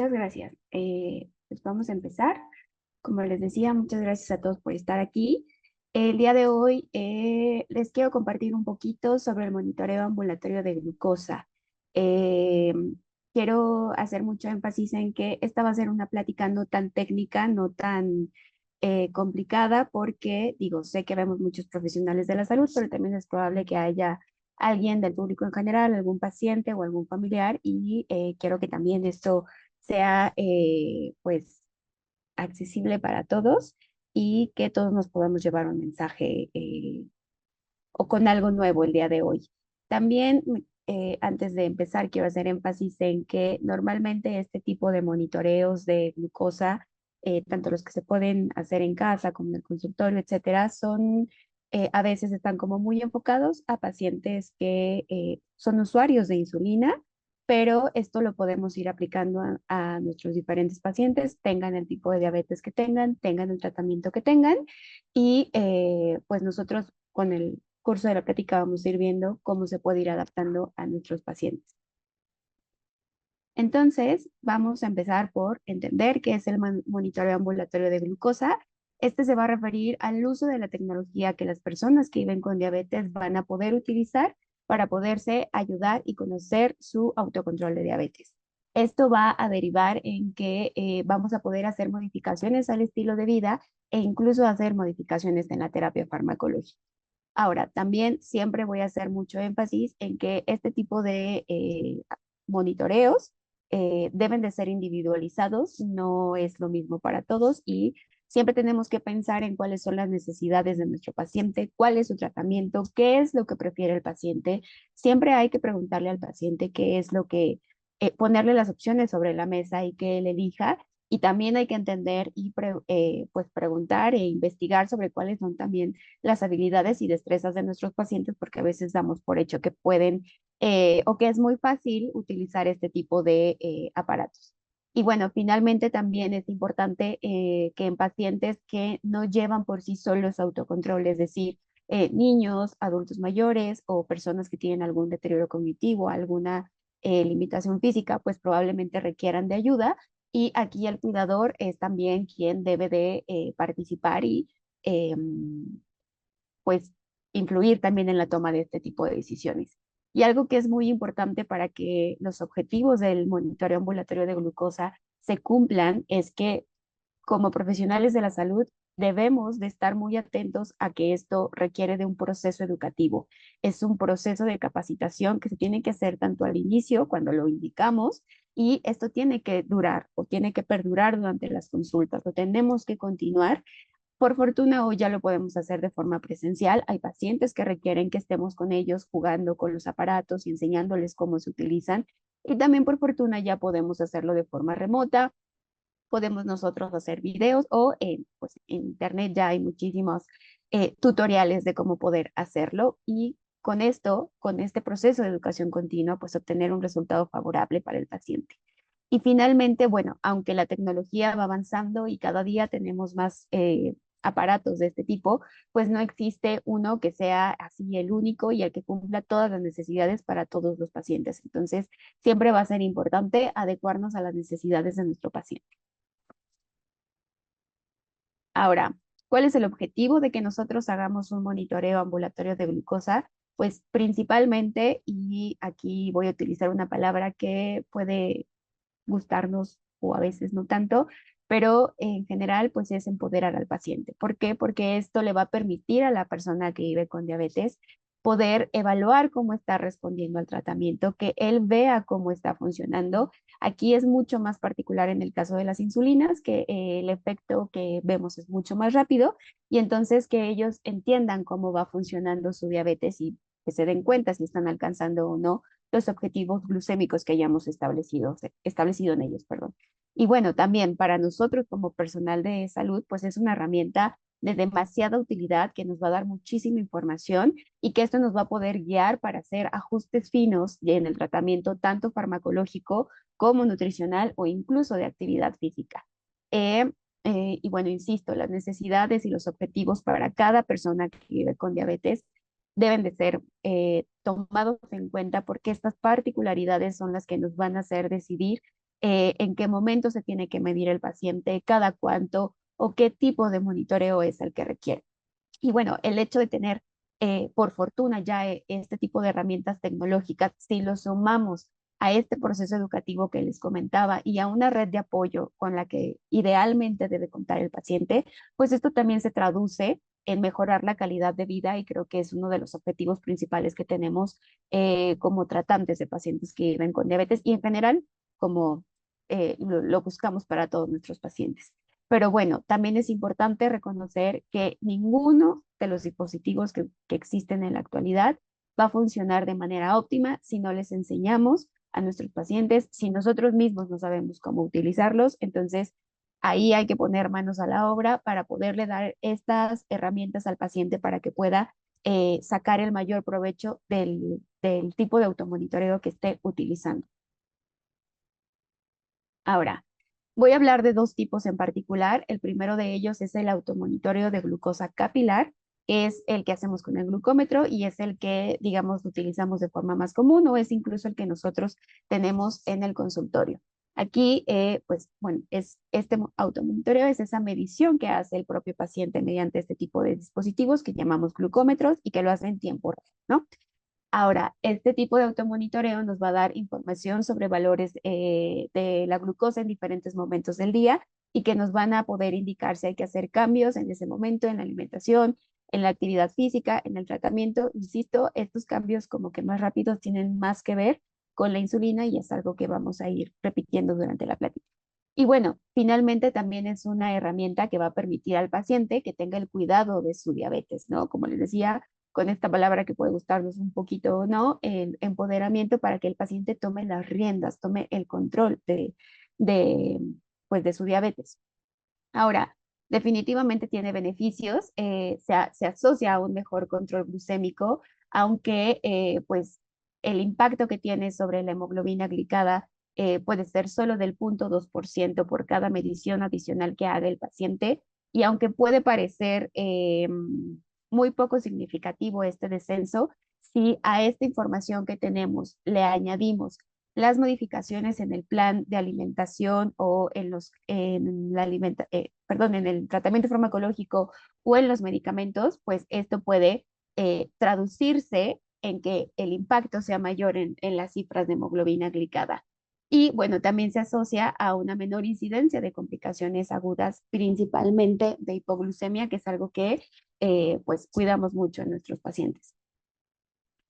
muchas gracias. Pues vamos a empezar. Como les decía, muchas gracias a todos por estar aquí. El día de hoy les quiero compartir un poquito sobre el monitoreo ambulatorio de glucosa. Eh, Quiero hacer mucho énfasis en que esta va a ser una plática no tan técnica, no tan complicada, porque digo, sé que vemos muchos profesionales de la salud, pero también es probable que haya alguien del público en general, algún paciente o algún familiar, y quiero que también esto sea pues accesible para todos y que todos nos podamos llevar un mensaje o con algo nuevo el día de hoy. También, antes de empezar, quiero hacer énfasis en que normalmente este tipo de monitoreos de glucosa, tanto los que se pueden hacer en casa como en el consultorio, etcétera, son a veces están como muy enfocados a pacientes que son usuarios de insulina, pero esto lo podemos ir aplicando a nuestros diferentes pacientes, tengan el tipo de diabetes que tengan el tratamiento que tengan, y pues nosotros con el curso de la plática vamos a ir viendo cómo se puede ir adaptando a nuestros pacientes. Entonces, vamos a empezar por entender qué es el monitoreo ambulatorio de glucosa. Este se va a referir al uso de la tecnología que las personas que viven con diabetes van a poder utilizar para poderse ayudar y conocer su autocontrol de diabetes. Esto va a derivar en que vamos a poder hacer modificaciones al estilo de vida e incluso hacer modificaciones en la terapia farmacológica. Ahora, también siempre voy a hacer mucho énfasis en que este tipo de monitoreos deben de ser individualizados, no es lo mismo para todos, y siempre tenemos que pensar en cuáles son las necesidades de nuestro paciente, cuál es su tratamiento, qué es lo que prefiere el paciente. Siempre hay que preguntarle al paciente qué es lo que, ponerle las opciones sobre la mesa y que él elija. Y también hay que entender y pues preguntar e investigar sobre cuáles son también las habilidades y destrezas de nuestros pacientes, porque a veces damos por hecho que pueden o que es muy fácil utilizar este tipo de aparatos. Y bueno, finalmente también es importante que en pacientes que no llevan por sí solos autocontrol, es decir, niños, adultos mayores o personas que tienen algún deterioro cognitivo, alguna limitación física, pues probablemente requieran de ayuda. Y aquí el cuidador es también quien debe de participar y pues influir también en la toma de este tipo de decisiones. Y algo que es muy importante para que los objetivos del monitoreo ambulatorio de glucosa se cumplan es que como profesionales de la salud debemos de estar muy atentos a que esto requiere de un proceso educativo. Es un proceso de capacitación que se tiene que hacer tanto al inicio, cuando lo indicamos, y esto tiene que durar o tiene que perdurar durante las consultas. Lo tenemos que continuar. Por fortuna, hoy ya lo podemos hacer de forma presencial. Hay pacientes que requieren que estemos con ellos jugando con los aparatos y enseñándoles cómo se utilizan. Y también por fortuna ya podemos hacerlo de forma remota. Podemos nosotros hacer videos o pues, en internet ya hay muchísimos tutoriales de cómo poder hacerlo. Y con esto, con este proceso de educación continua, pues obtener un resultado favorable para el paciente. Y finalmente, bueno, aunque la tecnología va avanzando y cada día tenemos más aparatos de este tipo, pues no existe uno que sea así el único y el que cumpla todas las necesidades para todos los pacientes. Entonces, siempre va a ser importante adecuarnos a las necesidades de nuestro paciente. Ahora, ¿cuál es el objetivo de que nosotros hagamos un monitoreo ambulatorio de glucosa? Pues principalmente, y aquí voy a utilizar una palabra que puede gustarnos o a veces no tanto, pero en general pues es empoderar al paciente. ¿Por qué? Porque esto le va a permitir a la persona que vive con diabetes poder evaluar cómo está respondiendo al tratamiento, que él vea cómo está funcionando. Aquí es mucho más particular en el caso de las insulinas, que el efecto que vemos es mucho más rápido, y entonces que ellos entiendan cómo va funcionando su diabetes y que se den cuenta si están alcanzando o no los objetivos glucémicos que hayamos establecido en ellos, perdón. Y bueno, también para nosotros como personal de salud, pues es una herramienta de demasiada utilidad que nos va a dar muchísima información y que esto nos va a poder guiar para hacer ajustes finos en el tratamiento tanto farmacológico como nutricional o incluso de actividad física. Eh, y bueno, insisto, las necesidades y los objetivos para cada persona que vive con diabetes deben de ser tomados en cuenta porque estas particularidades son las que nos van a hacer decidir en qué momento se tiene que medir el paciente, cada cuánto o qué tipo de monitoreo es el que requiere. Y bueno, el hecho de tener, por fortuna, ya este tipo de herramientas tecnológicas, si lo sumamos a este proceso educativo que les comentaba y a una red de apoyo con la que idealmente debe contar el paciente, pues esto también se traduce en mejorar la calidad de vida y creo que es uno de los objetivos principales que tenemos como tratantes de pacientes que viven con diabetes y en general como lo buscamos para todos nuestros pacientes. Pero bueno, también es importante reconocer que ninguno de los dispositivos que existen en la actualidad va a funcionar de manera óptima si no les enseñamos a nuestros pacientes, si nosotros mismos no sabemos cómo utilizarlos. Entonces, ahí hay que poner manos a la obra para poderle dar estas herramientas al paciente para que pueda sacar el mayor provecho del tipo de automonitoreo que esté utilizando. Ahora, voy a hablar de dos tipos en particular. El primero de ellos es el automonitoreo de glucosa capilar, que es el que hacemos con el glucómetro y es el que, digamos, utilizamos de forma más común o es incluso el que nosotros tenemos en el consultorio. Aquí, pues, bueno, es este automonitoreo, es esa medición que hace el propio paciente mediante este tipo de dispositivos que llamamos glucómetros y que lo hace en tiempo real, ¿no? Ahora, este tipo de automonitoreo nos va a dar información sobre valores de la glucosa en diferentes momentos del día y que nos van a poder indicar si hay que hacer cambios en ese momento, en la alimentación, en la actividad física, en el tratamiento. Insisto, estos cambios como que más rápidos tienen más que ver con la insulina y es algo que vamos a ir repitiendo durante la plática. Y bueno, finalmente también es una herramienta que va a permitir al paciente que tenga el cuidado de su diabetes, ¿no? Como les decía, con esta palabra que puede gustarnos un poquito o no, el empoderamiento para que el paciente tome las riendas, tome el control de, pues de su diabetes. Ahora, definitivamente tiene beneficios, se asocia a un mejor control glucémico, aunque pues el impacto que tiene sobre la hemoglobina glicada puede ser solo del 0,2% por cada medición adicional que haga el paciente, y aunque puede parecer muy poco significativo este descenso, si a esta información que tenemos le añadimos las modificaciones en el plan de alimentación o en el tratamiento farmacológico o en los medicamentos, pues esto puede traducirse en que el impacto sea mayor en las cifras de hemoglobina glicada. Y bueno, también se asocia a una menor incidencia de complicaciones agudas, principalmente de hipoglucemia, que es algo que pues cuidamos mucho en nuestros pacientes.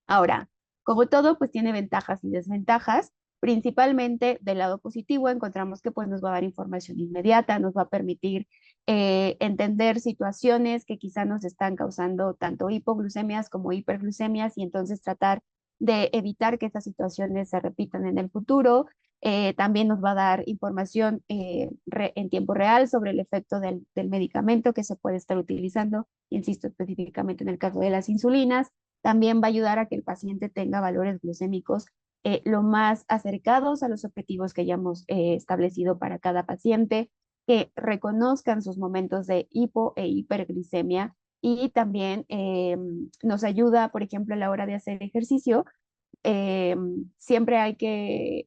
Ahora, como todo, pues tiene ventajas y desventajas. Principalmente del lado positivo encontramos que pues nos va a dar información inmediata, nos va a permitir entender situaciones que quizá nos están causando tanto hipoglucemias como hiperglucemias y entonces tratar de evitar que estas situaciones se repitan en el futuro. También nos va a dar información en tiempo real sobre el efecto del medicamento que se puede estar utilizando, insisto específicamente en el caso de las insulinas. También va a ayudar a que el paciente tenga valores glucémicos lo más acercados a los objetivos que hayamos establecido para cada paciente, que reconozcan sus momentos de hipo e hiperglicemia y también nos ayuda, por ejemplo, a la hora de hacer ejercicio. eh, Siempre hay que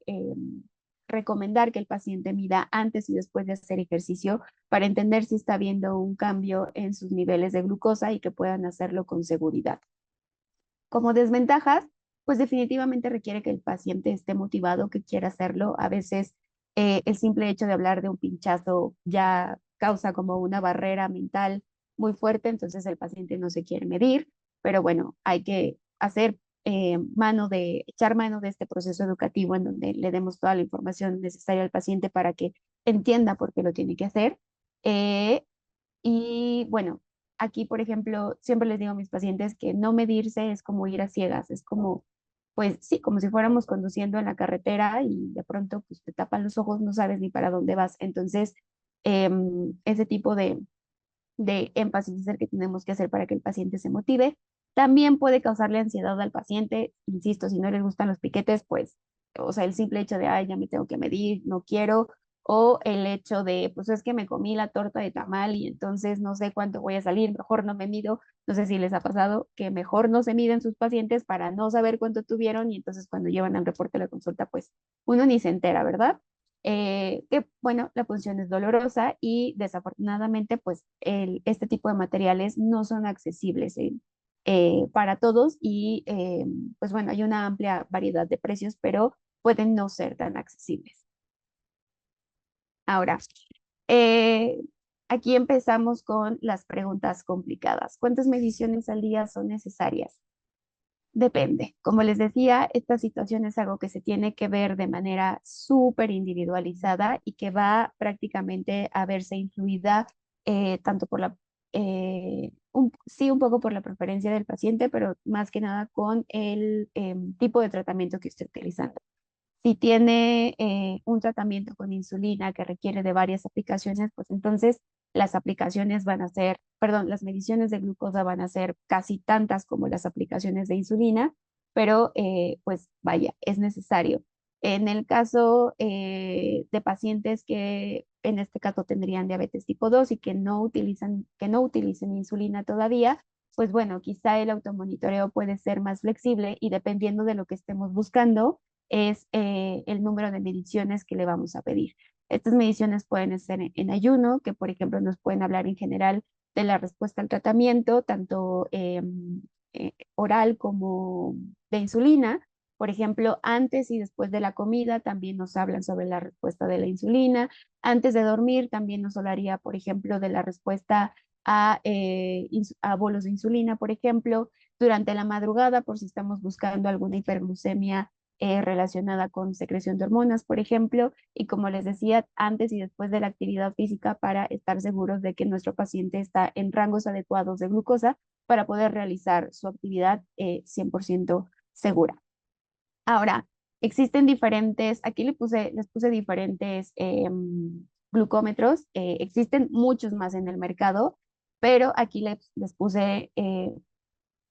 recomendar que el paciente mida antes y después de hacer ejercicio para entender si está habiendo un cambio en sus niveles de glucosa y que puedan hacerlo con seguridad. Como desventajas, pues definitivamente requiere que el paciente esté motivado, que quiera hacerlo. A veces el simple hecho de hablar de un pinchazo ya causa como una barrera mental muy fuerte, entonces el paciente no se quiere medir, pero bueno, hay que hacer echar mano de este proceso educativo en donde le demos toda la información necesaria al paciente para que entienda por qué lo tiene que hacer. Eh, y bueno, aquí, por ejemplo, siempre les digo a mis pacientes que no medirse es como ir a ciegas, es como, pues sí, como si fuéramos conduciendo en la carretera y de pronto pues te tapan los ojos, no sabes ni para dónde vas. Entonces, ese tipo de énfasis es el que tenemos que hacer para que el paciente se motive. También puede causarle ansiedad al paciente, insisto, si no les gustan los piquetes, pues, o sea, el simple hecho de, ay, ya me tengo que medir, no quiero, o el hecho de, pues es que me comí la torta de tamal y entonces no sé cuánto voy a salir, mejor no me mido. No sé si les ha pasado que mejor no se miden sus pacientes para no saber cuánto tuvieron y entonces cuando llevan el reporte a la consulta, pues uno ni se entera, ¿verdad? que bueno, la punción es dolorosa y desafortunadamente pues este tipo de materiales no son accesibles para todos y pues bueno, hay una amplia variedad de precios, pero pueden no ser tan accesibles. Ahora, eh, aquí empezamos con las preguntas complicadas. ¿Cuántas mediciones al día son necesarias? Depende. Como les decía, esta situación es algo que se tiene que ver de manera súper individualizada y que va prácticamente a verse influida tanto por sí, un poco por la preferencia del paciente, pero más que nada con el tipo de tratamiento que esté utilizando. Si tiene un tratamiento con insulina que requiere de varias aplicaciones, pues entonces las aplicaciones van a ser, perdón, las mediciones de glucosa van a ser casi tantas como las aplicaciones de insulina, pero pues vaya, es necesario. En el caso de pacientes que en este caso tendrían diabetes tipo 2 y que no utilicen insulina todavía, pues bueno, quizá el automonitoreo puede ser más flexible y dependiendo de lo que estemos buscando es el número de mediciones que le vamos a pedir. Estas mediciones pueden ser en ayuno, que por ejemplo nos pueden hablar en general de la respuesta al tratamiento, tanto oral como de insulina. Por ejemplo, antes y después de la comida también nos hablan sobre la respuesta de la insulina. Antes de dormir también nos hablaría, por ejemplo, de la respuesta a bolos de insulina, por ejemplo. Durante la madrugada, por si estamos buscando alguna hiperglucemia relacionada con secreción de hormonas, por ejemplo, y como les decía, antes y después de la actividad física para estar seguros de que nuestro paciente está en rangos adecuados de glucosa para poder realizar su actividad 100% segura. Ahora, existen diferentes, aquí les puse diferentes glucómetros, existen muchos más en el mercado, pero aquí les puse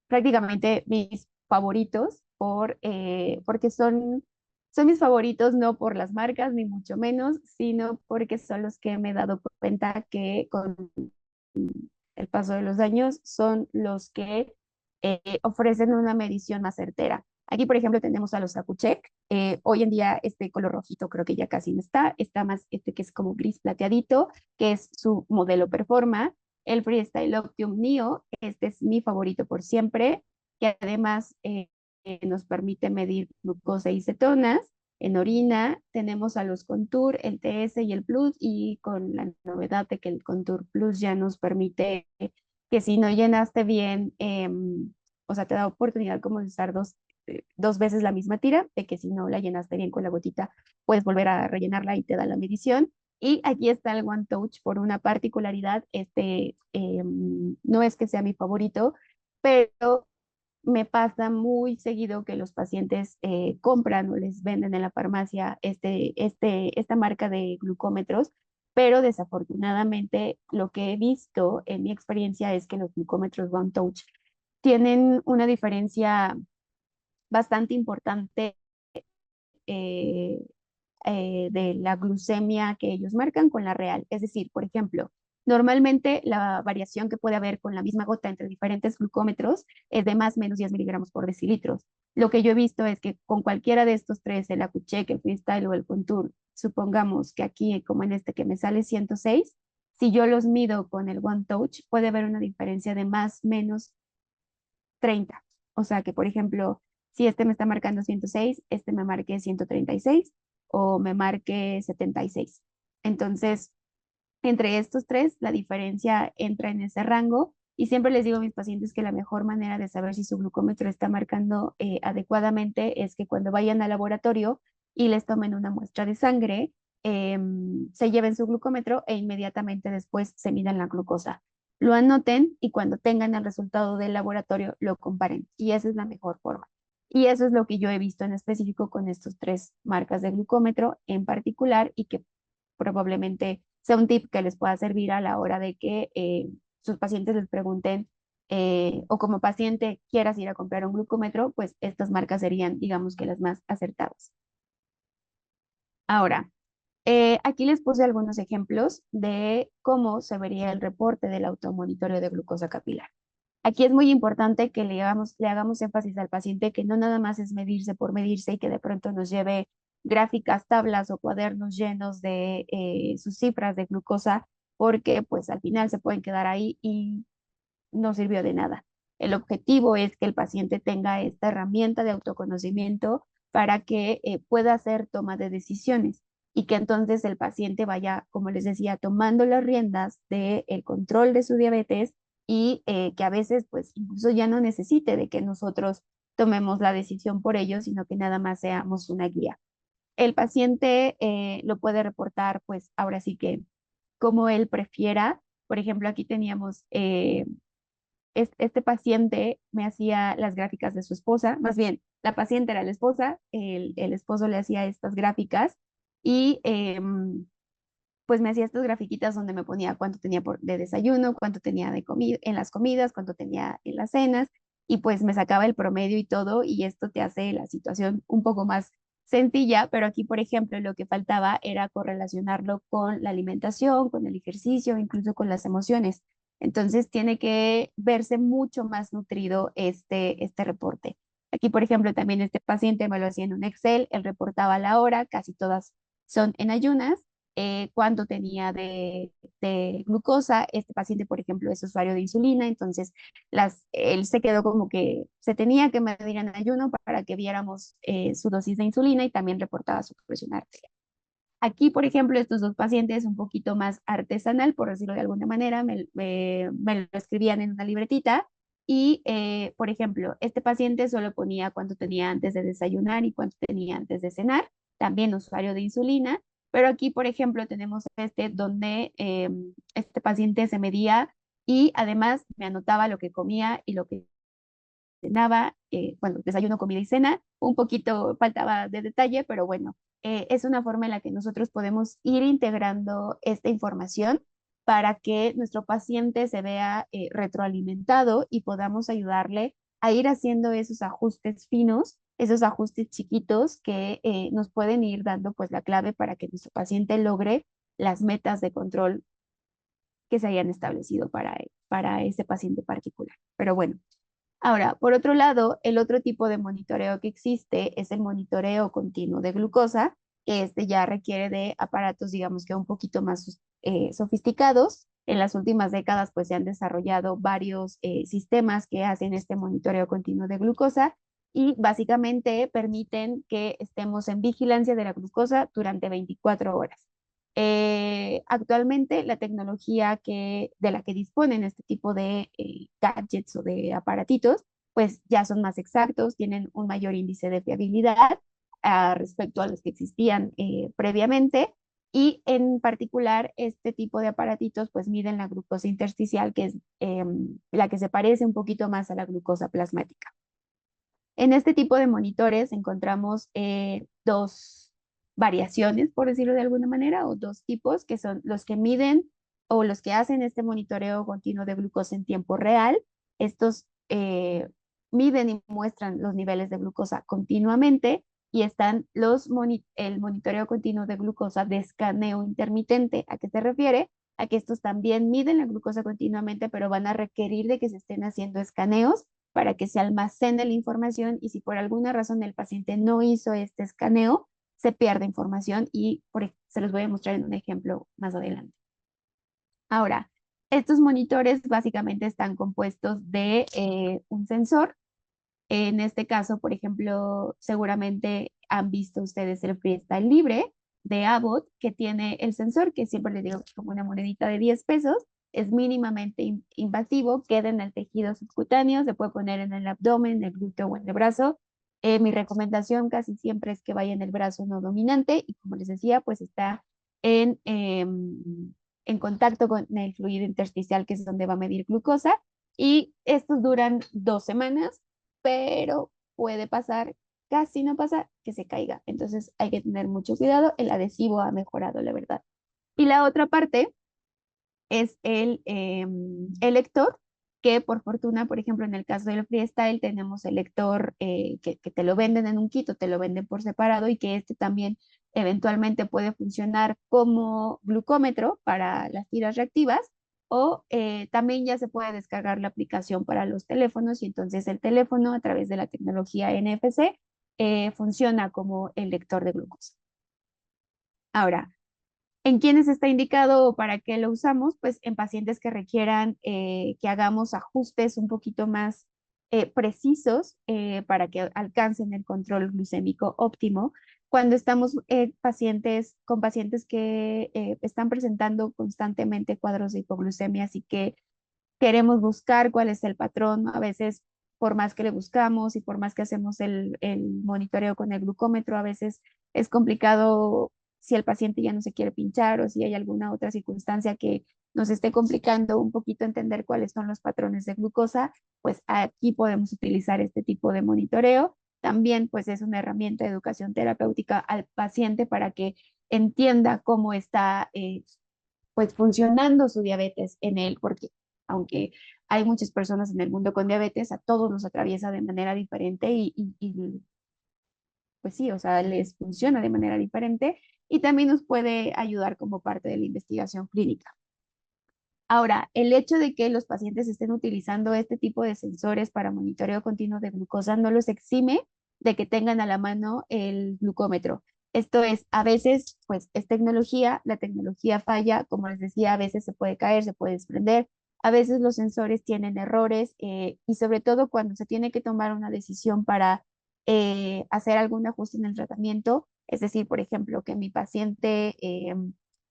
prácticamente mis favoritos porque son mis favoritos no por las marcas ni mucho menos, sino porque son los que me he dado cuenta que con el paso de los años son los que ofrecen una medición más certera. Aquí, por ejemplo, tenemos a los Accu-Chek. Hoy en día este color rojito creo que ya casi no está más este que es como gris plateadito, que es su modelo Performa. El Freestyle Optium Neo, este es mi favorito por siempre, que además nos permite medir glucosa y cetonas. En orina tenemos a los Contour, el TS y el Plus, y con la novedad de que el Contour Plus ya nos permite que si no llenaste bien, o sea, te da oportunidad como de usar dos veces la misma tira, de que si no la llenaste bien con la gotita, puedes volver a rellenarla y te da la medición. Y aquí está el One Touch por una particularidad, no es que sea mi favorito, pero me pasa muy seguido que los pacientes compran o les venden en la farmacia esta marca de glucómetros, pero desafortunadamente lo que he visto en mi experiencia es que los glucómetros One Touch tienen una diferencia bastante importante eh, de la glucemia que ellos marcan con la real. Es decir, por ejemplo, normalmente la variación que puede haber con la misma gota entre diferentes glucómetros es de más o menos 10 miligramos por decilitros. Lo que yo he visto es que con cualquiera de estos tres, el Accu-Chek, el Freestyle o el Contour, supongamos que aquí, como en este que me sale 106, si yo los mido con el One Touch, puede haber una diferencia de más o menos 30. O sea que, por ejemplo, si este me está marcando 106, este me marque 136 o me marque 76. Entonces, entre estos tres, la diferencia entra en ese rango y siempre les digo a mis pacientes que la mejor manera de saber si su glucómetro está marcando adecuadamente es que cuando vayan al laboratorio y les tomen una muestra de sangre, se lleven su glucómetro e inmediatamente después se midan la glucosa. Lo anoten y cuando tengan el resultado del laboratorio lo comparen y esa es la mejor forma. Y eso es lo que yo he visto en específico con estos tres marcas de glucómetro en particular y que probablemente sea un tip que les pueda servir a la hora de que sus pacientes les pregunten o como paciente quieras ir a comprar un glucómetro, pues estas marcas serían, digamos que las más acertadas. Ahora, aquí les puse algunos ejemplos de cómo se vería el reporte del automonitoreo de glucosa capilar. Aquí es muy importante que le hagamos énfasis al paciente que no nada más es medirse por medirse y que de pronto nos lleve gráficas, tablas o cuadernos llenos de sus cifras de glucosa, porque pues al final se pueden quedar ahí y no sirvió de nada. El objetivo es que el paciente tenga esta herramienta de autoconocimiento para que pueda hacer toma de decisiones y que entonces el paciente vaya, como les decía, tomando las riendas del control de su diabetes y que a veces pues incluso ya no necesite de que nosotros tomemos la decisión por ellos, sino que nada más seamos una guía. El paciente lo puede reportar pues ahora sí que como él prefiera. Por ejemplo, aquí teníamos este paciente me hacía las gráficas de su esposa, más bien, la paciente era la esposa, el esposo le hacía estas gráficas y pues me hacía estas grafiquitas donde me ponía cuánto tenía de desayuno, cuánto tenía de comida en las comidas, cuánto tenía en las cenas y pues me sacaba el promedio y todo y esto te hace la situación un poco más sencilla, pero aquí, por ejemplo, lo que faltaba era correlacionarlo con la alimentación, con el ejercicio, incluso con las emociones. Entonces tiene que verse mucho más nutrido este reporte. Aquí, por ejemplo, también este paciente me lo hacía en un Excel, él reportaba la hora, casi todas son en ayunas, cuánto tenía de glucosa. Este paciente, por ejemplo, es usuario de insulina, entonces él se quedó como que se tenía que medir en ayuno para que viéramos su dosis de insulina y también reportaba su presión arterial. Aquí, por ejemplo, estos dos pacientes un poquito más artesanal, por decirlo de alguna manera, me lo escribían en una libretita y, por ejemplo, este paciente solo ponía cuánto tenía antes de desayunar y cuánto tenía antes de cenar, también usuario de insulina, pero aquí, por ejemplo, tenemos este donde este paciente se medía y además me anotaba lo que comía y lo que cenaba, bueno, desayuno, comida y cena, un poquito faltaba de detalle, pero bueno, es una forma en la que nosotros podemos ir integrando esta información para que nuestro paciente se vea retroalimentado y podamos ayudarle a ir haciendo esos ajustes finos, esos ajustes chiquitos que nos pueden ir dando pues la clave para que nuestro paciente logre las metas de control que se hayan establecido para ese paciente particular. Pero bueno, ahora, por otro lado, el otro tipo de monitoreo que existe es el monitoreo continuo de glucosa, que este ya requiere de aparatos, digamos que un poquito más sofisticados. En las últimas décadas, pues se han desarrollado varios sistemas que hacen este monitoreo continuo de glucosa y básicamente permiten que estemos en vigilancia de la glucosa durante 24 horas. Actualmente la tecnología de la que disponen este tipo de gadgets o de aparatitos, pues ya son más exactos, tienen un mayor índice de fiabilidad respecto a los que existían previamente y en particular este tipo de aparatitos pues miden la glucosa intersticial, que es la que se parece un poquito más a la glucosa plasmática. En este tipo de monitores encontramos dos variaciones, por decirlo de alguna manera, o dos tipos, que son los que miden o los que hacen este monitoreo continuo de glucosa en tiempo real. Estos miden y muestran los niveles de glucosa continuamente y están el monitoreo continuo de glucosa de escaneo intermitente. ¿A qué se refiere? A que estos también miden la glucosa continuamente, pero van a requerir de que se estén haciendo escaneos para que se almacene la información y si por alguna razón el paciente no hizo este escaneo, se pierde información y se los voy a mostrar en un ejemplo más adelante. Ahora, estos monitores básicamente están compuestos de un sensor. En este caso, por ejemplo, seguramente han visto ustedes el Freestyle Libre de Abbott, que tiene el sensor, que siempre les digo que es como una monedita de 10 pesos, es mínimamente invasivo, queda en el tejido subcutáneo, se puede poner en el abdomen, en el glúteo o en el brazo. Mi recomendación casi siempre es que vaya en el brazo no dominante y como les decía, pues está en contacto con el fluido intersticial, que es donde va a medir glucosa, y estos duran 2 semanas, pero puede pasar, casi no pasa, que se caiga. Entonces hay que tener mucho cuidado. El adhesivo ha mejorado, la verdad. Y la otra parte es el lector, que por fortuna, por ejemplo, en el caso del freestyle, tenemos el lector que te lo venden en un kit o te lo venden por separado y que este también eventualmente puede funcionar como glucómetro para las tiras reactivas o también ya se puede descargar la aplicación para los teléfonos y entonces el teléfono a través de la tecnología NFC funciona como el lector de glucosa. Ahora, ¿en quiénes está indicado o para qué lo usamos? Pues en pacientes que requieran que hagamos ajustes un poquito más precisos para que alcancen el control glucémico óptimo. Cuando estamos con pacientes que están presentando constantemente cuadros de hipoglucemia, así que queremos buscar cuál es el patrón. A veces, por más que le buscamos y por más que hacemos el monitoreo con el glucómetro, a veces es complicado si el paciente ya no se quiere pinchar o si hay alguna otra circunstancia que nos esté complicando un poquito entender cuáles son los patrones de glucosa, pues aquí podemos utilizar este tipo de monitoreo. También pues es una herramienta de educación terapéutica al paciente para que entienda cómo está pues funcionando su diabetes en él, porque aunque hay muchas personas en el mundo con diabetes, a todos nos atraviesa de manera diferente pues sí, o sea, les funciona de manera diferente y también nos puede ayudar como parte de la investigación clínica. Ahora, el hecho de que los pacientes estén utilizando este tipo de sensores para monitoreo continuo de glucosa no los exime de que tengan a la mano el glucómetro. Esto es, a veces, pues es tecnología, la tecnología falla, como les decía, a veces se puede caer, se puede desprender, a veces los sensores tienen errores y sobre todo cuando se tiene que tomar una decisión para hacer algún ajuste en el tratamiento, es decir, por ejemplo, que mi paciente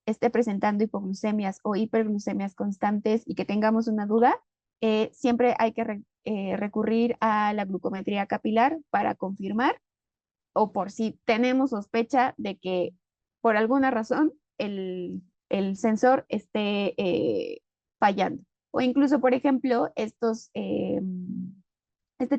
esté presentando hipoglucemias o hiperglucemias constantes y que tengamos una duda, siempre hay que recurrir a la glucometría capilar para confirmar o por si tenemos sospecha de que por alguna razón el sensor esté fallando. O incluso, por ejemplo, este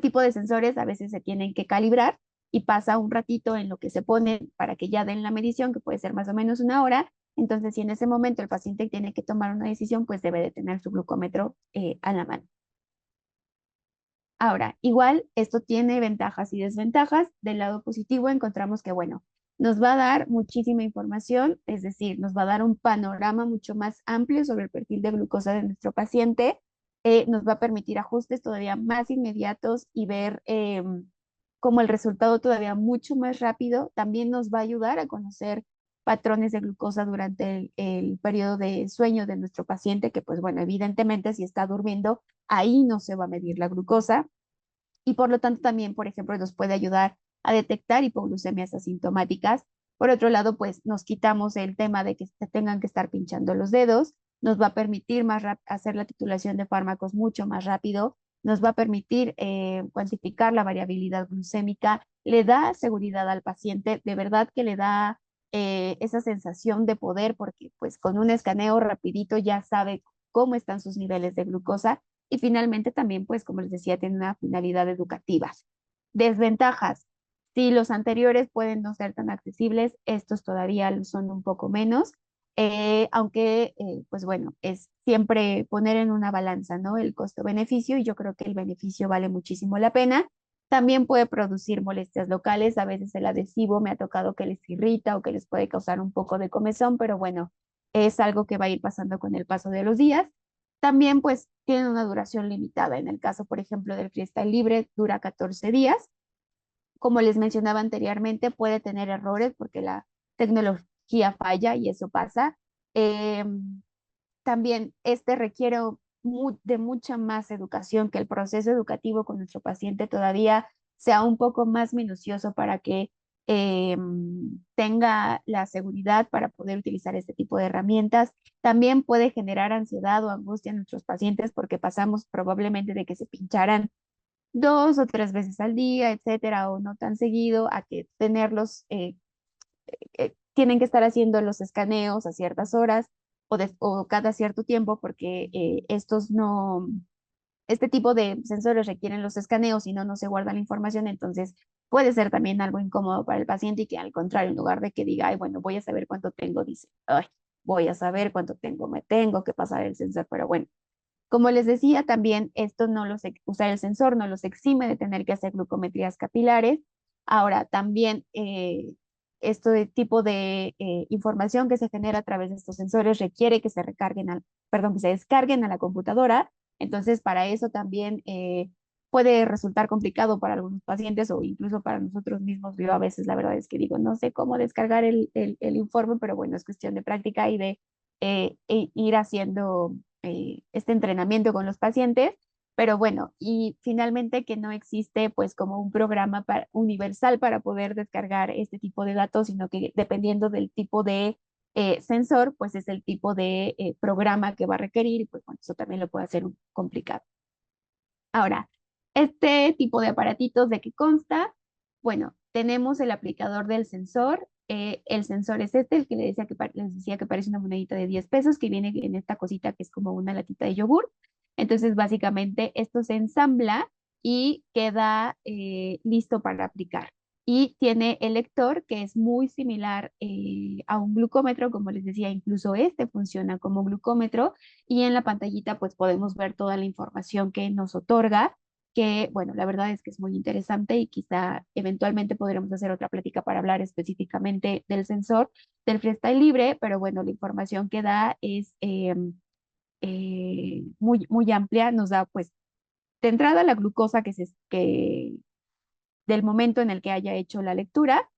tipo de sensores a veces se tienen que calibrar y pasa un ratito en lo que se pone para que ya den la medición, que puede ser más o menos una hora. Entonces, si en ese momento el paciente tiene que tomar una decisión, pues debe de tener su glucómetro a la mano. Ahora, igual esto tiene ventajas y desventajas. Del lado positivo encontramos que, bueno, nos va a dar muchísima información, es decir, nos va a dar un panorama mucho más amplio sobre el perfil de glucosa de nuestro paciente, nos va a permitir ajustes todavía más inmediatos y ver como el resultado todavía mucho más rápido. También nos va a ayudar a conocer patrones de glucosa durante el periodo de sueño de nuestro paciente, que pues bueno, evidentemente si está durmiendo, ahí no se va a medir la glucosa y por lo tanto también, por ejemplo, nos puede ayudar a detectar hipoglucemias asintomáticas. Por otro lado, pues nos quitamos el tema de que se tengan que estar pinchando los dedos, nos va a permitir hacer la titulación de fármacos mucho más rápido, nos va a permitir cuantificar la variabilidad glucémica, le da seguridad al paciente, de verdad que le da esa sensación de poder porque pues con un escaneo rapidito ya sabe cómo están sus niveles de glucosa y finalmente también, pues, como les decía, tiene una finalidad educativa. Desventajas. Si los anteriores pueden no ser tan accesibles, estos todavía lo son un poco menos, aunque, pues bueno, es siempre poner en una balanza, ¿no? El costo-beneficio y yo creo que el beneficio vale muchísimo la pena. También puede producir molestias locales, a veces el adhesivo me ha tocado que les irrita o que les puede causar un poco de comezón, pero bueno, es algo que va a ir pasando con el paso de los días. También pues tiene una duración limitada. En el caso, por ejemplo, del freestyle libre, dura 14 días. Como les mencionaba anteriormente, puede tener errores porque la tecnología falla y eso pasa. Eh, También este requiere de mucha más educación, que el proceso educativo con nuestro paciente todavía sea un poco más minucioso para que eh, tenga la seguridad para poder utilizar este tipo de herramientas. También puede generar ansiedad o angustia en nuestros pacientes porque pasamos probablemente de que se pincharan 2 o 3 veces al día, etcétera, o no tan seguido, a que tenerlos tienen que estar haciendo los escaneos a ciertas horas o cada cierto tiempo porque estos no, este tipo de sensores requieren los escaneos y no se guarda la información, entonces puede ser también algo incómodo para el paciente y que al contrario, en lugar de que diga, ay, bueno, voy a saber cuánto tengo, dice, ay, voy a saber cuánto tengo, me tengo que pasar el sensor, pero bueno. Como les decía, también esto no usar el sensor no los exime de tener que hacer glucometrías capilares. Ahora, también este tipo de información que se genera a través de estos sensores requiere que se recarguen perdón, que se descarguen a la computadora. Entonces, para eso también puede resultar complicado para algunos pacientes o incluso para nosotros mismos. Yo a veces la verdad es que digo, no sé cómo descargar el informe, pero bueno, es cuestión de práctica y de ir haciendo este entrenamiento con los pacientes. Pero bueno, y finalmente que no existe pues como un programa universal para poder descargar este tipo de datos, sino que dependiendo del tipo de sensor, pues es el tipo de programa que va a requerir y pues bueno, eso también lo puede hacer complicado. Ahora, este tipo de aparatitos, ¿de qué consta? Bueno, tenemos el aplicador del sensor. El sensor es este, el que les decía que parece una monedita de 10 pesos, que viene en esta cosita que es como una latita de yogur. Entonces, básicamente, esto se ensambla y queda listo para aplicar. Y tiene el lector que es muy similar a un glucómetro, como les decía, incluso este funciona como glucómetro y en la pantallita pues podemos ver toda la información que nos otorga, que bueno, la verdad es que es muy interesante y quizá eventualmente podremos hacer otra plática para hablar específicamente del sensor del freestyle libre, pero bueno, la información que da es muy amplia, nos da pues de entrada la glucosa que del momento en el que haya hecho la lectura,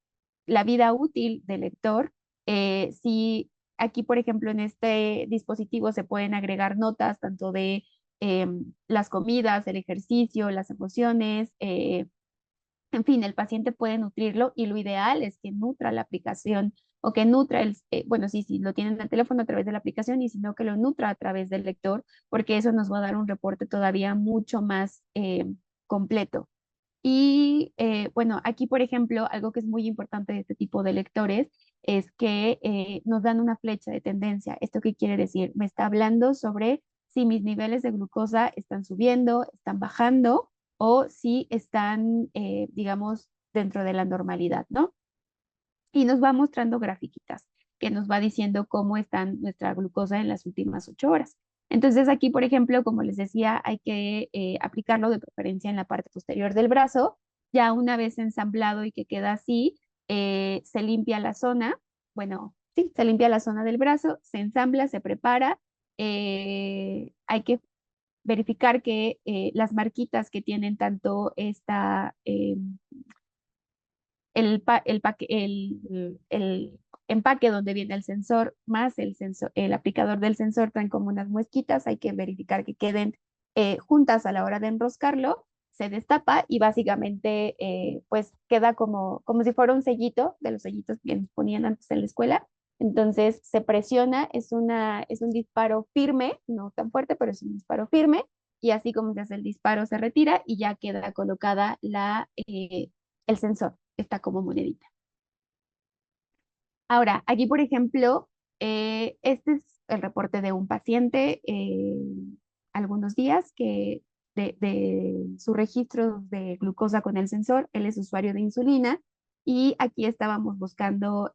la vida útil del lector. Si aquí, por ejemplo, en este dispositivo se pueden agregar notas tanto de las comidas, el ejercicio, las emociones, en fin, el paciente puede nutrirlo y lo ideal es que nutra la aplicación o que nutra bueno, sí, sí, lo tienen en el teléfono a través de la aplicación y si no, que lo nutra a través del lector, porque eso nos va a dar un reporte todavía mucho más completo. Y bueno, aquí, por ejemplo, algo que es muy importante de este tipo de lectores es que nos dan una flecha de tendencia. ¿Esto qué quiere decir? Me está hablando sobre si mis niveles de glucosa están subiendo, están bajando o si están, digamos, dentro de la normalidad, ¿no? Y nos va mostrando grafiquitas que nos va diciendo cómo está nuestra glucosa en las últimas 8 horas. Entonces aquí, por ejemplo, como les decía, hay que aplicarlo de preferencia en la parte posterior del brazo. Ya una vez ensamblado y que queda así, se limpia la zona, bueno, sí, se limpia la zona del brazo, se ensambla, se prepara. Hay que verificar que las marquitas que tienen tanto el empaque donde viene el sensor más el aplicador del sensor traen como unas muesquitas, hay que verificar que queden juntas a la hora de enroscarlo, se destapa y básicamente pues queda como si fuera un sellito de los sellitos que nos ponían antes en la escuela. Entonces se presiona, es un disparo firme, no tan fuerte, pero es un disparo firme y así como se hace el disparo se retira y ya queda colocada el sensor está como monedita. Ahora, aquí, por ejemplo, este es el reporte de un paciente algunos días que de su registro de glucosa con el sensor, él es usuario de insulina y aquí estábamos buscando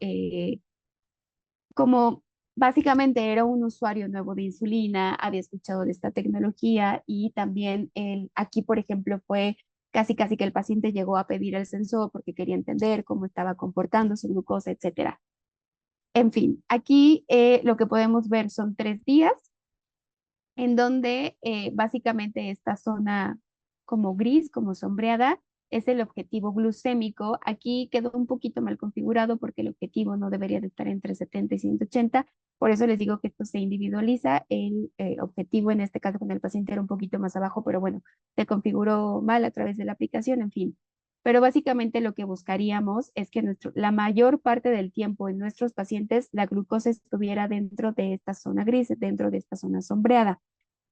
como básicamente era un usuario nuevo de insulina, había escuchado de esta tecnología y también aquí, por ejemplo, fue casi que el paciente llegó a pedir el sensor porque quería entender cómo estaba comportando su glucosa, etcétera. En fin, aquí lo que podemos ver son 3 días en donde básicamente esta zona como gris, como sombreada, es el objetivo glucémico. Aquí quedó un poquito mal configurado porque el objetivo no debería de estar entre 70 y 180. Por eso les digo que esto se individualiza. El objetivo en este caso con el paciente era un poquito más abajo, pero bueno, se configuró mal a través de la aplicación, en fin. Pero básicamente lo que buscaríamos es que la mayor parte del tiempo en nuestros pacientes la glucosa estuviera dentro de esta zona gris, dentro de esta zona sombreada.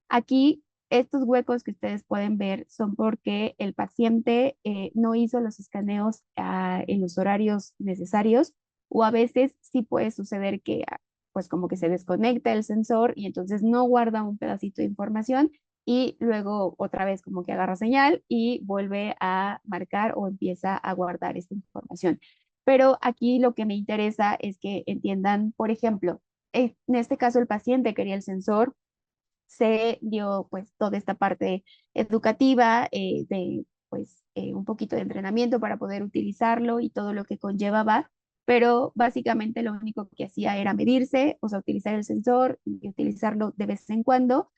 Aquí, estos huecos que ustedes pueden ver son porque el paciente no hizo los escaneos en los horarios necesarios o a veces sí puede suceder que pues como que se desconecta el sensor y entonces no guarda un pedacito de información y luego otra vez como que agarra señal y vuelve a marcar o empieza a guardar esta información. Pero aquí lo que me interesa es que entiendan, por ejemplo, en este caso el paciente quería el sensor, se dio pues toda esta parte educativa de pues un poquito de entrenamiento para poder utilizarlo y todo lo que conllevaba, pero básicamente lo único que hacía era medirse, o sea, utilizar el sensor y utilizarlo de vez en cuando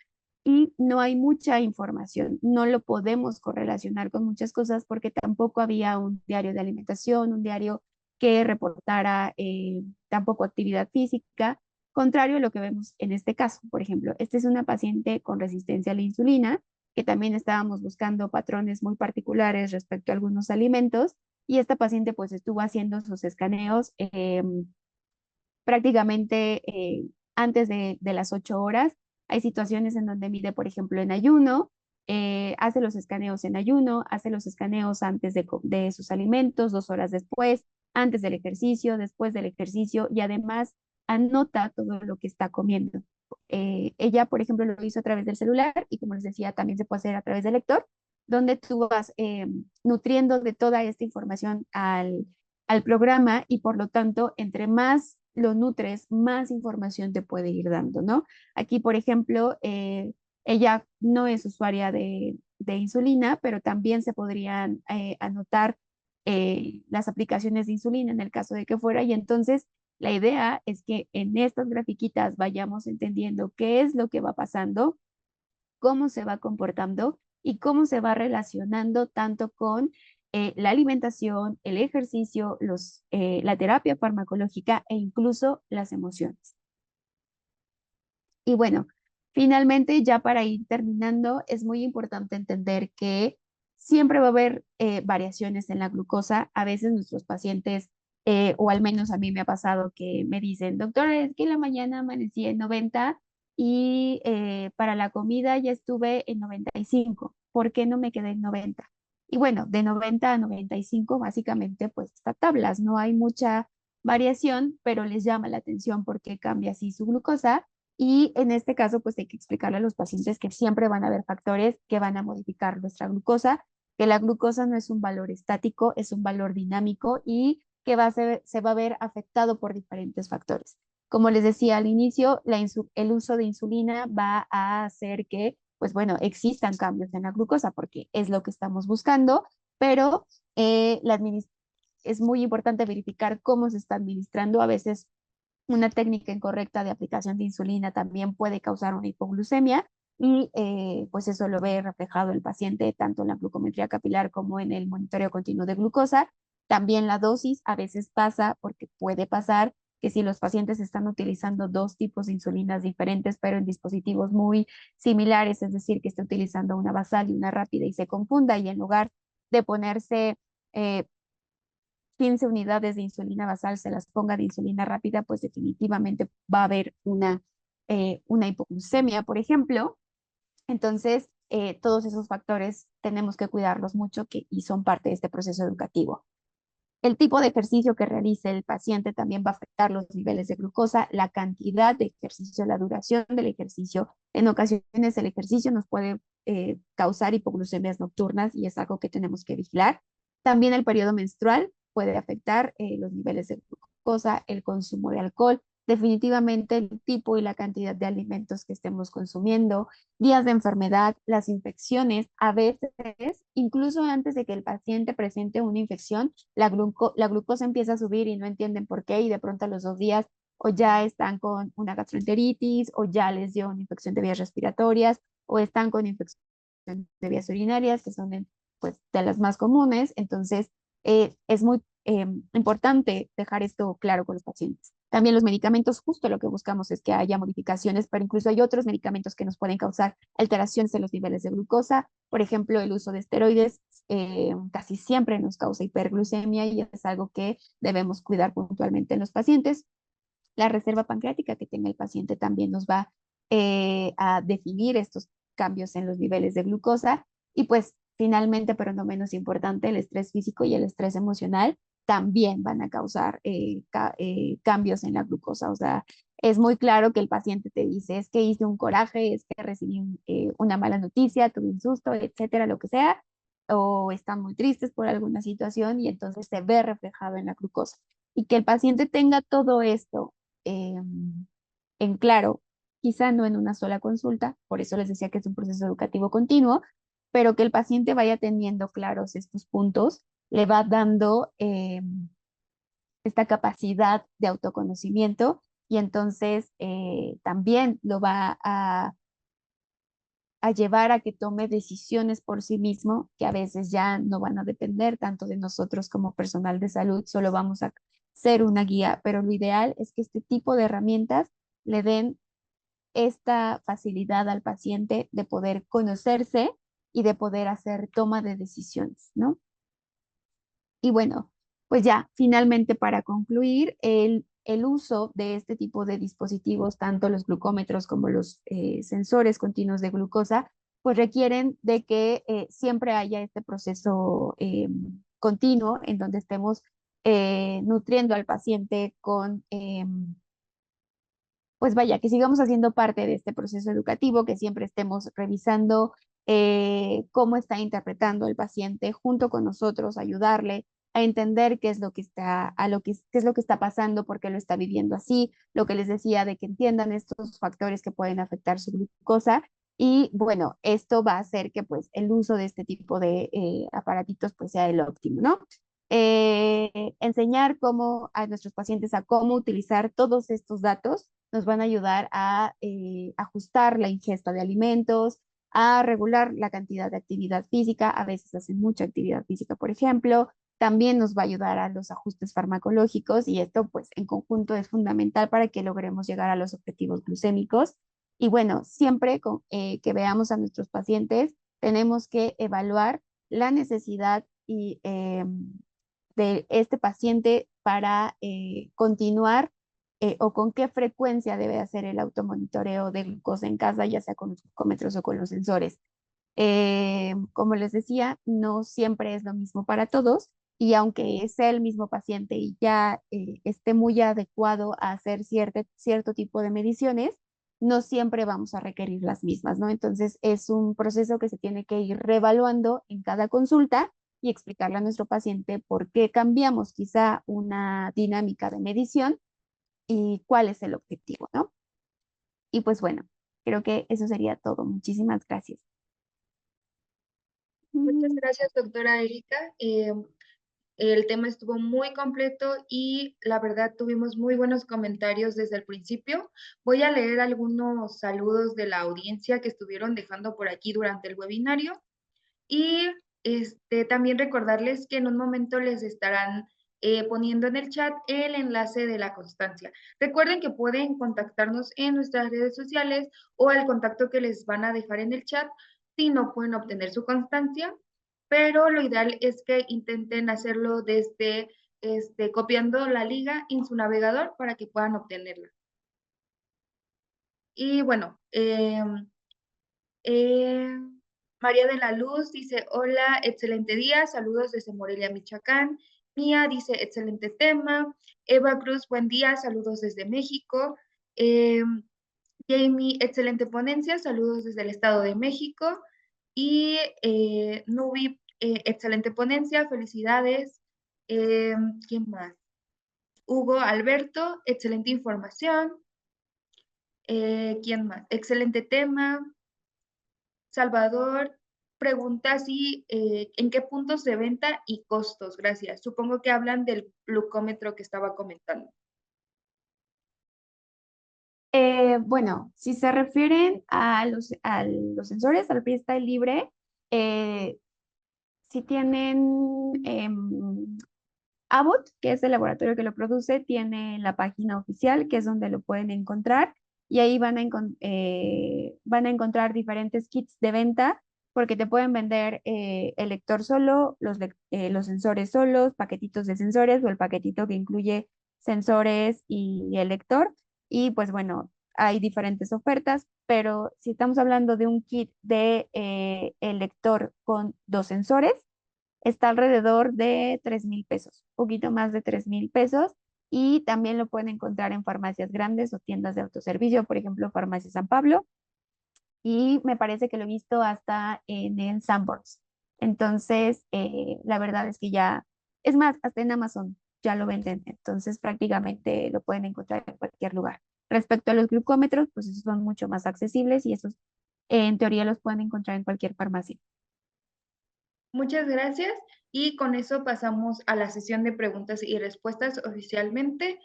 y no hay mucha información. No lo podemos correlacionar con muchas cosas porque tampoco había un diario de alimentación, un diario que reportara tampoco actividad física, contrario a lo que vemos en este caso. Por ejemplo, esta es una paciente con resistencia a la insulina, que también estábamos buscando patrones muy particulares respecto a algunos alimentos, y esta paciente pues estuvo haciendo sus escaneos prácticamente antes de las 8 horas. Hay situaciones en donde mide, por ejemplo, en ayuno, hace los escaneos en ayuno, hace los escaneos antes de sus alimentos, 2 horas después, antes del ejercicio, después del ejercicio, y además anota todo lo que está comiendo. Ella, por ejemplo, lo hizo a través del celular y como les decía, también se puede hacer a través del lector, donde tú vas nutriendo de toda esta información al programa y por lo tanto, entre más lo nutres, más información te puede ir dando, ¿no? Aquí, por ejemplo, ella no es usuaria de insulina, pero también se podrían anotar las aplicaciones de insulina en el caso de que fuera, y entonces la idea es que en estas grafiquitas vayamos entendiendo qué es lo que va pasando, cómo se va comportando y cómo se va relacionando tanto con la alimentación, el ejercicio, la terapia farmacológica e incluso las emociones. Y bueno, finalmente, ya para ir terminando, es muy importante entender que siempre va a haber variaciones en la glucosa. A veces nuestros pacientes, o al menos a mí me ha pasado que me dicen, doctora, es que en la mañana amanecí en 90 y para la comida ya estuve en 95. ¿Por qué no me quedé en 90? Y bueno, de 90 a 95 básicamente pues está tablas, no hay mucha variación, pero les llama la atención porque cambia así su glucosa, y en este caso, pues hay que explicarle a los pacientes que siempre van a haber factores que van a modificar nuestra glucosa, que la glucosa no es un valor estático, es un valor dinámico y que se va a ver afectado por diferentes factores. Como les decía al inicio, el uso de insulina va a hacer que, pues bueno, existan cambios en la glucosa porque es lo que estamos buscando, pero es muy importante verificar cómo se está administrando. A veces una técnica incorrecta de aplicación de insulina también puede causar una hipoglucemia y pues eso lo ve reflejado el paciente tanto en la glucometría capilar como en el monitoreo continuo de glucosa. También la dosis a veces pasa, porque puede pasar que si los pacientes están utilizando dos tipos de insulinas diferentes, pero en dispositivos muy similares, es decir, que esté utilizando una basal y una rápida y se confunda, y en lugar de ponerse eh, 15 unidades de insulina basal se las ponga de insulina rápida, pues definitivamente va a haber una hipoglucemia, por ejemplo. Entonces, todos esos factores tenemos que cuidarlos mucho y son parte de este proceso educativo. El tipo de ejercicio que realice el paciente también va a afectar los niveles de glucosa, la cantidad de ejercicio, la duración del ejercicio. En ocasiones el ejercicio nos puede causar hipoglucemias nocturnas y es algo que tenemos que vigilar. También el periodo menstrual puede afectar los niveles de glucosa, el consumo de alcohol, definitivamente el tipo y la cantidad de alimentos que estemos consumiendo, días de enfermedad, las infecciones. A veces, incluso antes de que el paciente presente una infección, la glucosa empieza a subir y no entienden por qué, y de pronto a los 2 días o ya están con una gastroenteritis o ya les dio una infección de vías respiratorias o están con infección de vías urinarias, que son pues, de las más comunes. Entonces, es muy importante dejar esto claro con los pacientes. También los medicamentos, justo lo que buscamos es que haya modificaciones, pero incluso hay otros medicamentos que nos pueden causar alteraciones en los niveles de glucosa. Por ejemplo, el uso de esteroides casi siempre nos causa hiperglucemia y es algo que debemos cuidar puntualmente en los pacientes. La reserva pancreática que tenga el paciente también nos va a definir estos cambios en los niveles de glucosa. Y pues finalmente, pero no menos importante, el estrés físico y el estrés emocional también van a causar cambios en la glucosa. O sea, es muy claro que el paciente te dice, es que hice un coraje, es que recibí una mala noticia, tuve un susto, etcétera, lo que sea, o están muy tristes por alguna situación y entonces se ve reflejado en la glucosa. Y que el paciente tenga todo esto eh, en claro, quizá no en una sola consulta, por eso les decía que es un proceso educativo continuo, pero que el paciente vaya teniendo claros estos puntos, le va dando esta capacidad de autoconocimiento y entonces también lo va a llevar a que tome decisiones por sí mismo, que a veces ya no van a depender tanto de nosotros como personal de salud, solo vamos a ser una guía, pero lo ideal es que este tipo de herramientas le den esta facilidad al paciente de poder conocerse y de poder hacer toma de decisiones, ¿no? Y bueno, pues ya, finalmente para concluir, el uso de este tipo de dispositivos, tanto los glucómetros como los sensores continuos de glucosa, pues requieren de que siempre haya este proceso continuo en donde estemos nutriendo al paciente con pues vaya, que sigamos haciendo parte de este proceso educativo, que siempre estemos revisando cómo está interpretando el paciente junto con nosotros, ayudarle a entender qué es lo que está, qué es lo que está pasando, por qué lo está viviendo así, lo que les decía de que entiendan estos factores que pueden afectar su glucosa. Y bueno, esto va a hacer que pues el uso de este tipo de aparatitos pues sea el óptimo, ¿no? Enseñar cómo a nuestros pacientes a cómo utilizar todos estos datos nos van a ayudar a ajustar la ingesta de alimentos, a regular la cantidad de actividad física. A veces hacen mucha actividad física, por ejemplo. También nos va a ayudar a los ajustes farmacológicos y esto pues en conjunto es fundamental para que logremos llegar a los objetivos glucémicos. Y bueno, siempre que veamos a nuestros pacientes, tenemos que evaluar la necesidad de este paciente para continuar o con qué frecuencia debe hacer el automonitoreo de glucosa en casa, ya sea con los glucómetros o con los sensores. Como les decía, no siempre es lo mismo para todos y aunque sea el mismo paciente y ya esté muy adecuado a hacer cierto tipo de mediciones, no siempre vamos a requerir las mismas, ¿no? Entonces es un proceso que se tiene que ir reevaluando en cada consulta y explicarle a nuestro paciente por qué cambiamos quizá una dinámica de medición y cuál es el objetivo, ¿no? Y pues bueno, creo que eso sería todo. Muchísimas gracias. Muchas Mm, gracias, doctora Erika. El tema estuvo muy completo y la verdad tuvimos muy buenos comentarios desde el principio. Voy a leer algunos saludos de la audiencia que estuvieron dejando por aquí durante el webinario y también recordarles que en un momento les estarán poniendo en el chat el enlace de la constancia. Recuerden que pueden contactarnos en nuestras redes sociales o al contacto que les van a dejar en el chat si no pueden obtener su constancia, pero lo ideal es que intenten hacerlo desde copiando la liga en su navegador para que puedan obtenerla. Y bueno, eh, María de la Luz dice, hola, excelente día, saludos desde Morelia, Michoacán. Mía dice, excelente tema. Eva Cruz, buen día, saludos desde México. Eh, Jamie, excelente ponencia, saludos desde el Estado de México. Y Nubi, excelente ponencia, felicidades. Eh, ¿Quién más? Hugo Alberto, excelente información. ¿Quién más? Excelente tema. Salvador pregunta si en qué puntos de venta y costos. Gracias. Supongo que hablan del glucómetro que estaba comentando. bueno, si se refieren a los sensores, al freestyle libre, eh, si tienen Abbott, que es el laboratorio que lo produce, tiene la página oficial, que es donde lo pueden encontrar, y ahí van a encontrar diferentes kits de venta, porque te pueden vender el lector solo, los sensores solos, paquetitos de sensores o el paquetito que incluye sensores y el lector. Y pues bueno, hay diferentes ofertas, pero si estamos hablando de un kit de el lector con dos sensores, está alrededor de 3,000 pesos, poquito más de 3,000 pesos. Y también lo pueden encontrar en farmacias grandes o tiendas de autoservicio, por ejemplo, Farmacia San Pablo. Y me parece que lo he visto hasta en el Sanborns. Entonces, la verdad es que ya, es más, hasta en Amazon ya lo venden. Entonces, prácticamente lo pueden encontrar en cualquier lugar. Respecto a los glucómetros, pues esos son mucho más accesibles y esos en teoría los pueden encontrar en cualquier farmacia. Muchas gracias y con eso pasamos a la sesión de preguntas y respuestas oficialmente.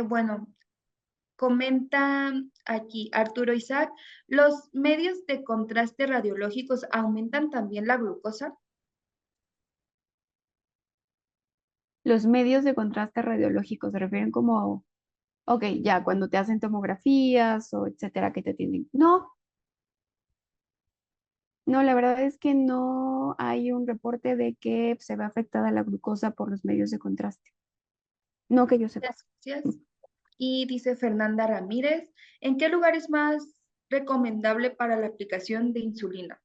Bueno, Comenta aquí Arturo Isaac, ¿los medios de contraste radiológicos aumentan también la glucosa? Los medios de contraste radiológico se refieren como, ok, ya cuando te hacen tomografías o etcétera que te tienen. No, no, la verdad es que no hay un reporte de que se ve afectada la glucosa por los medios de contraste. No que yo sepa. Gracias. Y dice Fernanda Ramírez, ¿en qué lugar es más recomendable para la aplicación de insulina?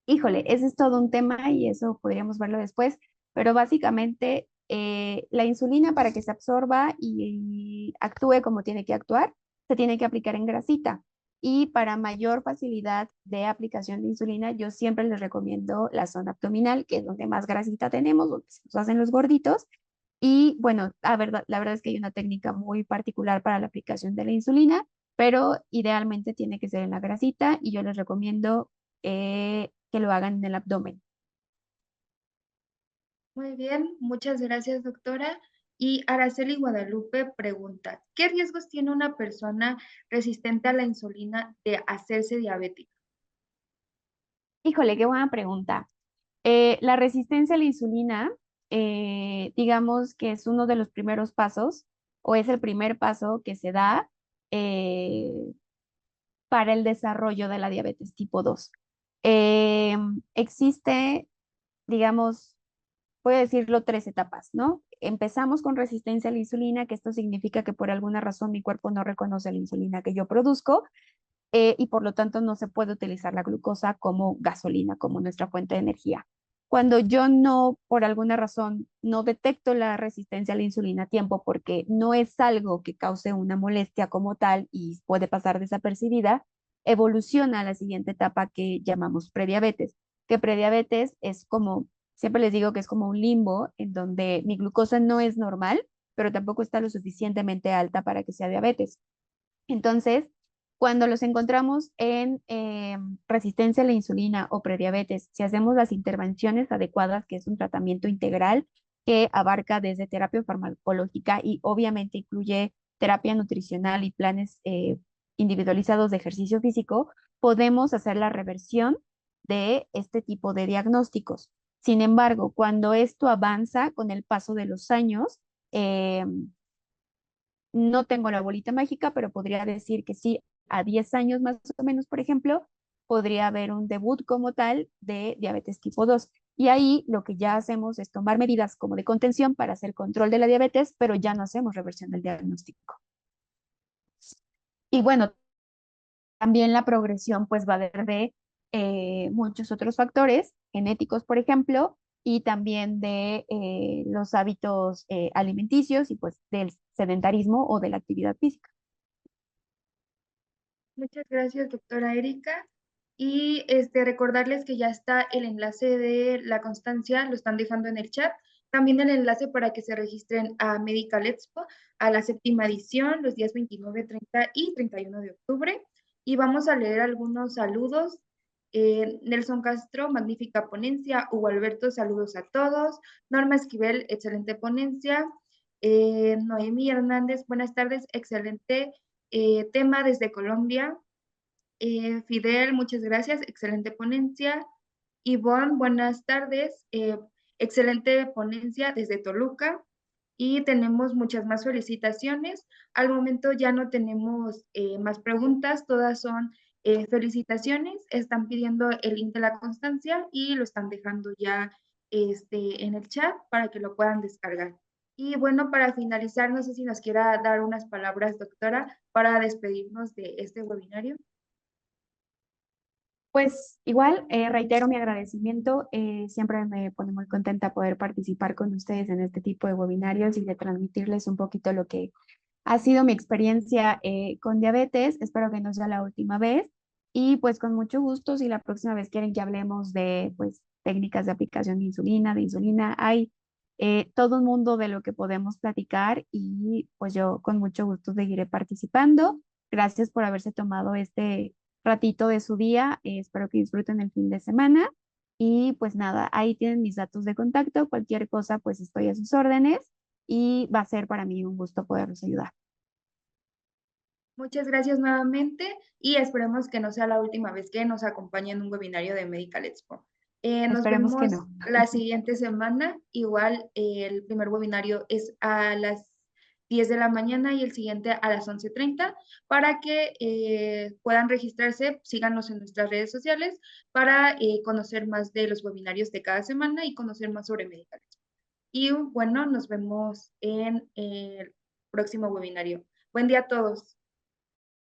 Híjole, ese es todo un tema y eso podríamos verlo después, pero básicamente la insulina para que se absorba y actúe como tiene que actuar, se tiene que aplicar en grasita. Y para mayor facilidad de aplicación de insulina, yo siempre les recomiendo la zona abdominal, que es donde más grasita tenemos, donde se nos hacen los gorditos. Y bueno, la verdad es que hay una técnica muy particular para la aplicación de la insulina, pero idealmente tiene que ser en la grasita y yo les recomiendo que lo hagan en el abdomen. Muy bien, muchas gracias, doctora. Y Araceli Guadalupe pregunta, ¿qué riesgos tiene una persona resistente a la insulina de hacerse diabética? Híjole, qué buena pregunta. La resistencia a la insulina, digamos que es uno de los primeros pasos o es el primer paso que se da eh, para el desarrollo de la diabetes tipo 2. Existe, digamos, voy a decirlo, tres etapas, ¿no? Empezamos con resistencia a la insulina, que esto significa que por alguna razón mi cuerpo no reconoce la insulina que yo produzco y por lo tanto no se puede utilizar la glucosa como gasolina, como nuestra fuente de energía. Cuando yo no, por alguna razón, no detecto la resistencia a la insulina a tiempo porque no es algo que cause una molestia como tal y puede pasar desapercibida, evoluciona a la siguiente etapa que llamamos prediabetes, que prediabetes es como, siempre les digo que es como un limbo en donde mi glucosa no es normal, pero tampoco está lo suficientemente alta para que sea diabetes. Entonces, cuando los encontramos en resistencia a la insulina o prediabetes, si hacemos las intervenciones adecuadas, que es un tratamiento integral que abarca desde terapia farmacológica y obviamente incluye terapia nutricional y planes individualizados de ejercicio físico, podemos hacer la reversión de este tipo de diagnósticos. Sin embargo, cuando esto avanza con el paso de los años, eh, no tengo la bolita mágica, pero podría decir que sí, a 10 años más o menos, por ejemplo, podría haber un debut como tal de diabetes tipo 2. Y ahí lo que ya hacemos es tomar medidas como de contención para hacer control de la diabetes, pero ya no hacemos reversión del diagnóstico. Y bueno, también la progresión pues va a haber de muchos otros factores, genéticos, por ejemplo, y también de los hábitos alimenticios y pues del sedentarismo o de la actividad física. Muchas gracias, doctora Erika. Y recordarles que ya está el enlace de la constancia, lo están dejando en el chat. También el enlace para que se registren a Medical Expo, a la séptima edición, los días 29, 30 y 31 de octubre. Y vamos a leer algunos saludos. Nelson Castro, magnífica ponencia. Hugo Alberto, saludos a todos. Norma Esquivel, excelente ponencia. Noemí Hernández, buenas tardes, excelente tema desde Colombia. Fidel, muchas gracias, excelente ponencia. Ivonne, buenas tardes, excelente ponencia desde Toluca. Y tenemos muchas más felicitaciones. Al momento ya no tenemos más preguntas, todas son felicitaciones. Están pidiendo el link de la constancia y lo están dejando ya en el chat para que lo puedan descargar. Y bueno, para finalizar, no sé si nos quiera dar unas palabras, doctora, para despedirnos de este webinario. Pues igual, reitero mi agradecimiento. Siempre me pone muy contenta poder participar con ustedes en este tipo de webinarios y de transmitirles un poquito lo que ha sido mi experiencia con diabetes. Espero que no sea la última vez. Y pues con mucho gusto, si la próxima vez quieren que hablemos de pues técnicas de aplicación de insulina, hay todo un mundo de lo que podemos platicar y pues yo con mucho gusto seguiré participando. Gracias por haberse tomado este ratito de su día. Espero que disfruten el fin de semana. Y pues nada, ahí tienen mis datos de contacto. Cualquier cosa, pues estoy a sus órdenes y va a ser para mí un gusto poderlos ayudar. Muchas gracias nuevamente y esperemos que no sea la última vez que nos acompañe en un webinario de Medical Expo. Nos Esperemos que vemos no. la siguiente semana. Igual el primer webinario es a las 10 de la mañana y el siguiente a las 11:30 para que puedan registrarse, síganos en nuestras redes sociales para conocer más de los webinarios de cada semana y conocer más sobre Medical Expo. Y bueno, nos vemos en el próximo webinario. Buen día a todos.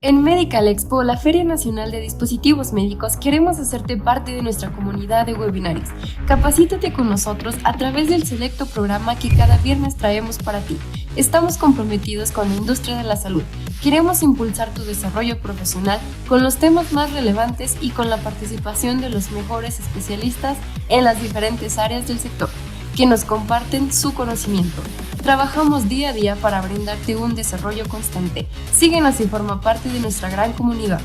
En Medical Expo, la Feria Nacional de Dispositivos Médicos, queremos hacerte parte de nuestra comunidad de webinarios. Capacítate con nosotros a través del selecto programa que cada viernes traemos para ti. Estamos comprometidos con la industria de la salud. Queremos impulsar tu desarrollo profesional con los temas más relevantes y con la participación de los mejores especialistas en las diferentes áreas del sector, que nos comparten su conocimiento. Trabajamos día a día para brindarte un desarrollo constante. Síguenos y forma parte de nuestra gran comunidad.